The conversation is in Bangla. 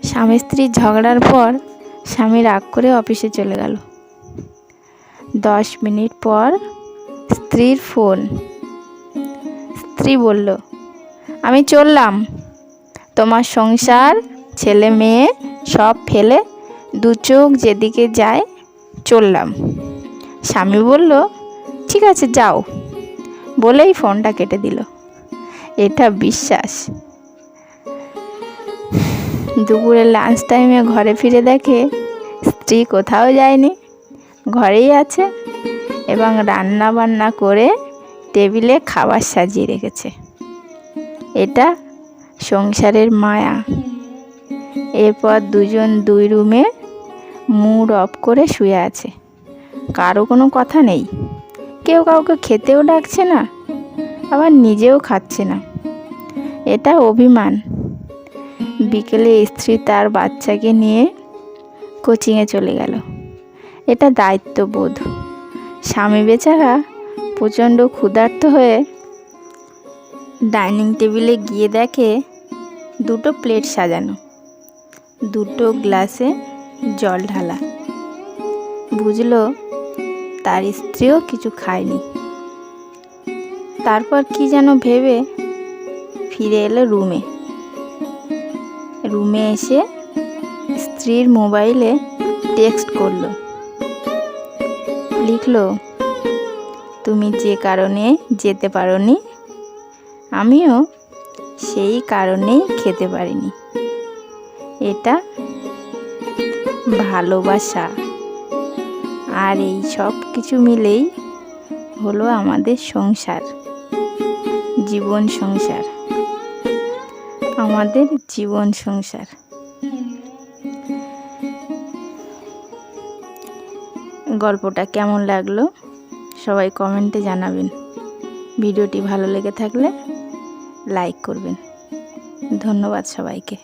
স্বামী স্ত্রীর ঝগড়ার পর স্বামী রাগ করে অফিসে চলে গেল। 10 মিনিট পর স্ত্রীর ফোন। স্ত্রী বলল, আমি চললাম, তোমার সংসার ছেলে মেয়ে সব ফেলে দু চোখ যেদিকে যায় চললাম। স্বামী বলল, ঠিক আছে যাও, বলেই ফোনটা কেটে দিল। এটা বিশ্বাস? দুপুরে লাঞ্চ টাইমে ঘরে ফিরে দেখে স্ত্রী কোথাও যায়নি, ঘরেই আছে এবং রান্না বান্না করে টেবিলে খাবার সাজিয়ে রেখেছে। এটা সংসারের মায়া। এরপর দুজন দুই রুমে মুড অফ করে শুয়ে আছে, কারো কোনো কথা নেই, কেউ কাউকে খেতেও ডাকছে না, আবার নিজেও খাচ্ছে না। এটা অভিমান। বিকেলে স্ত্রী তার বাচ্চাকে নিয়ে কোচিংয়ে চলে গেল। এটা দায়িত্ববোধ। স্বামী বেচারা প্রচণ্ড ক্ষুধার্ত হয়ে ডাইনিং টেবিলে গিয়ে দেখে দুটো প্লেট সাজানো, দুটো গ্লাসে জল ঢালা। বুঝলো তার স্ত্রীও কিছু খায়নি। তারপর কি যেন ভেবে ফিরে এলো রুমে এসে স্ত্রীর মোবাইলে টেক্সট করলো, লিখলো, তুমি যে কারণে যেতে পারোনি আমিও সেই কারণেই খেতে পারিনি। এটা ভালোবাসা। আর এই সব কিছু মিলেই হলো আমাদের সংসার, জীবন সংসার, আমাদের জীবন সংসার। গল্পটা কেমন লাগলো সবাই কমেন্টে জানাবেন। ভিডিওটি ভালো লেগে থাকলে লাইক করবেন। ধন্যবাদ সবাইকে।